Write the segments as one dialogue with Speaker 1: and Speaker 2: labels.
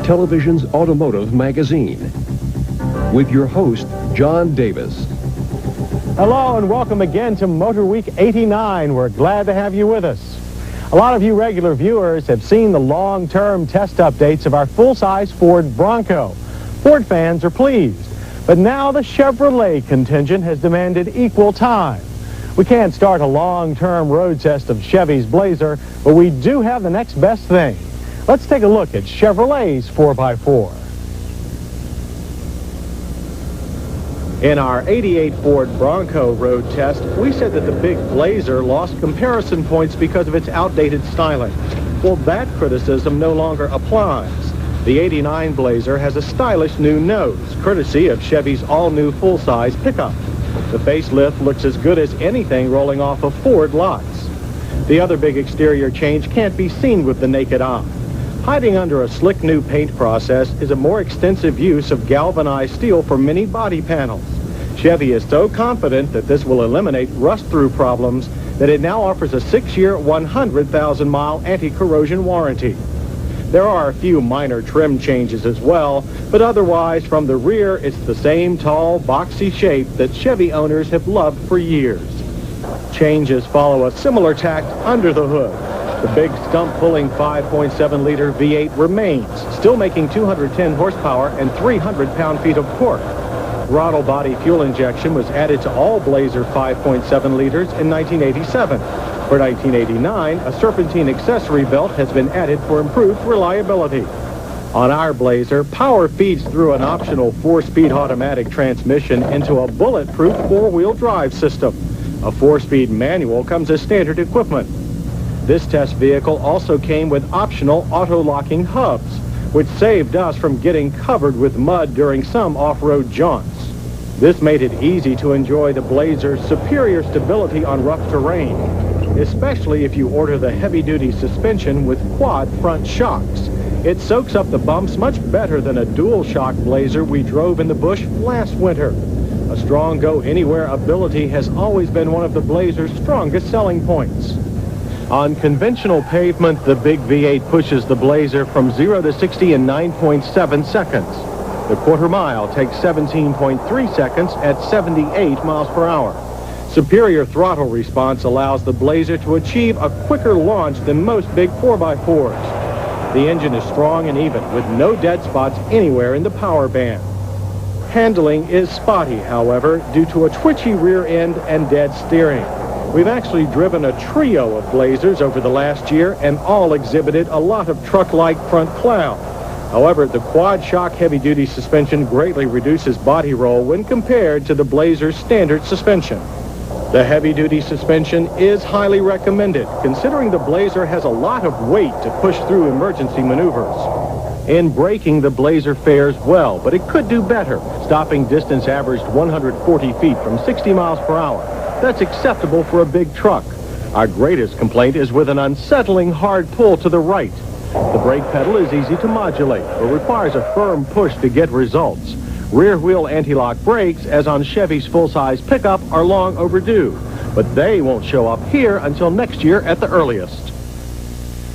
Speaker 1: television's automotive magazine, with your host, John Davis.
Speaker 2: Hello and welcome again to Motorweek 89. We're glad to have you with us. A lot of you regular viewers have seen the long-term test updates of our full-size Ford Bronco. Ford fans are pleased, but now the Chevrolet contingent has demanded equal time. We can't start a long-term road test of Chevy's Blazer, but we do have the next best thing. Let's take a look at Chevrolet's 4x4. In our 88 Ford Bronco road test, we said that the big Blazer lost comparison points because of its outdated styling. Well, that criticism no longer applies. The 89 Blazer has a stylish new nose, courtesy of Chevy's all-new full-size pickup. The facelift looks as good as anything rolling off of Ford lots. The other big exterior change can't be seen with the naked eye. Hiding under a slick new paint process is a more extensive use of galvanized steel for many body panels. Chevy is so confident that this will eliminate rust-through problems that it now offers a 6-year, 100,000-mile anti-corrosion warranty. There are a few minor trim changes as well, but otherwise, from the rear, it's the same tall, boxy shape that Chevy owners have loved for years. Changes follow a similar tact under the hood. The big stump-pulling 5.7-liter V8 remains, still making 210 horsepower and 300 pound-feet of torque. Throttle body fuel injection was added to all Blazer 5.7 liters in 1987. For 1989, a serpentine accessory belt has been added for improved reliability. On our Blazer, power feeds through an optional 4-speed automatic transmission into a bulletproof 4-wheel drive system. A 4-speed manual comes as standard equipment. This test vehicle also came with optional auto-locking hubs, which saved us from getting covered with mud during some off-road jaunts. This made it easy to enjoy the Blazer's superior stability on rough terrain, especially if you order the heavy-duty suspension with quad front shocks. It soaks up the bumps much better than a dual-shock Blazer we drove in the bush last winter. A strong go-anywhere ability has always been one of the Blazer's strongest selling points. On conventional pavement, the big V8 pushes the Blazer from 0 to 60 in 9.7 seconds. The quarter mile takes 17.3 seconds at 78 miles per hour. Superior throttle response allows the Blazer to achieve a quicker launch than most big 4x4s. The engine is strong and even, with no dead spots anywhere in the power band. Handling is spotty, however, due to a twitchy rear end and dead steering. We've actually driven a trio of Blazers over the last year, and all exhibited a lot of truck-like front cloud. However, the quad-shock heavy-duty suspension greatly reduces body roll when compared to the Blazer's standard suspension. The heavy-duty suspension is highly recommended, considering the Blazer has a lot of weight to push through emergency maneuvers. In braking, the Blazer fares well, but it could do better. Stopping distance averaged 140 feet from 60 miles per hour. That's acceptable for a big truck. Our greatest complaint is with an unsettling hard pull to the right. The brake pedal is easy to modulate, but requires a firm push to get results. Rear wheel anti-lock brakes, as on Chevy's full-size pickup, are long overdue, but they won't show up here until next year at the earliest.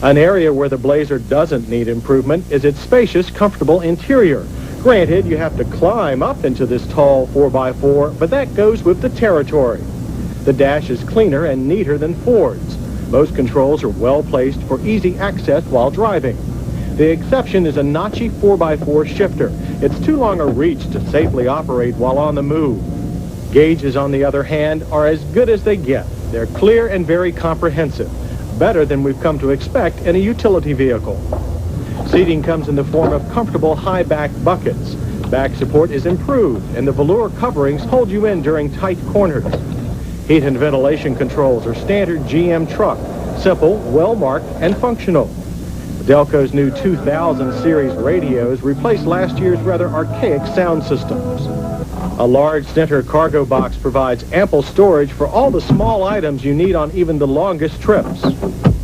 Speaker 2: An area where the Blazer doesn't need improvement is its spacious, comfortable interior. Granted, you have to climb up into this tall 4x4, but that goes with the territory. The dash is cleaner and neater than Ford's. Most controls are well placed for easy access while driving. The exception is a notchy 4x4 shifter. It's too long a reach to safely operate while on the move. Gauges, on the other hand, are as good as they get. They're clear and very comprehensive, better than we've come to expect in a utility vehicle. Seating comes in the form of comfortable high-back buckets. Back support is improved, and the velour coverings hold you in during tight corners. Heat and ventilation controls are standard GM truck, simple, well-marked, and functional. Delco's new 2000 series radios replaced last year's rather archaic sound systems. A large center cargo box provides ample storage for all the small items you need on even the longest trips.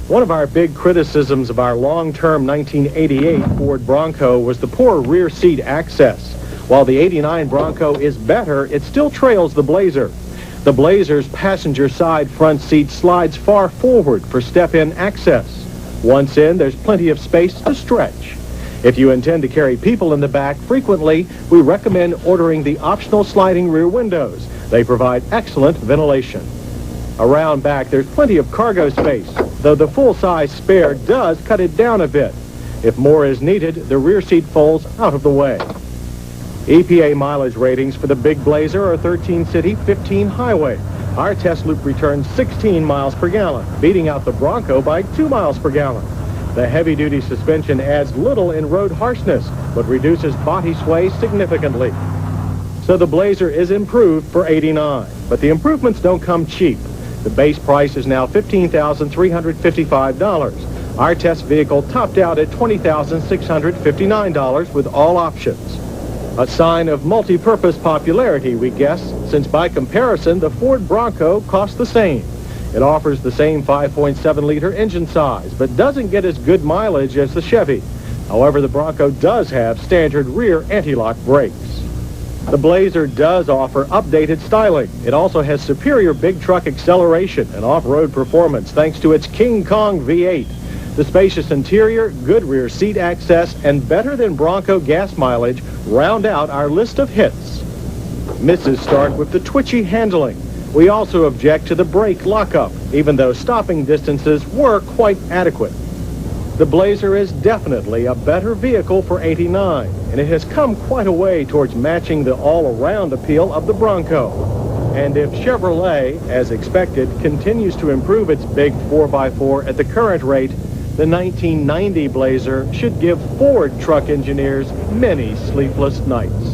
Speaker 2: One of our big criticisms of our long-term 1988 Ford Bronco was the poor rear seat access. While the 89 Bronco is better, it still trails the Blazer. The Blazer's passenger side front seat slides far forward for step-in access. Once in, there's plenty of space to stretch. If you intend to carry people in the back frequently, we recommend ordering the optional sliding rear windows. They provide excellent ventilation. Around back, there's plenty of cargo space, though the full-size spare does cut it down a bit. If more is needed, the rear seat folds out of the way. EPA mileage ratings for the big Blazer are 13 city, 15 highway. Our test loop returns 16 miles per gallon, beating out the Bronco by 2 miles per gallon. The heavy-duty suspension adds little in road harshness, but reduces body sway significantly. So the Blazer is improved for $89, but the improvements don't come cheap. The base price is now $15,355. Our test vehicle topped out at $20,659 with all options. A sign of multi-purpose popularity, we guess, since by comparison, the Ford Bronco costs the same. It offers the same 5.7-liter engine size, but doesn't get as good mileage as the Chevy. However, the Bronco does have standard rear anti-lock brakes. The Blazer does offer updated styling. It also has superior big truck acceleration and off-road performance thanks to its King Kong V8. The spacious interior, good rear seat access, and better than Bronco gas mileage round out our list of hits. Misses start with the twitchy handling. We also object to the brake lockup, even though stopping distances were quite adequate. The Blazer is definitely a better vehicle for $89, and it has come quite a way towards matching the all-around appeal of the Bronco. And if Chevrolet, as expected, continues to improve its big 4x4 at the current rate, the 1990 Blazer should give Ford truck engineers many sleepless nights.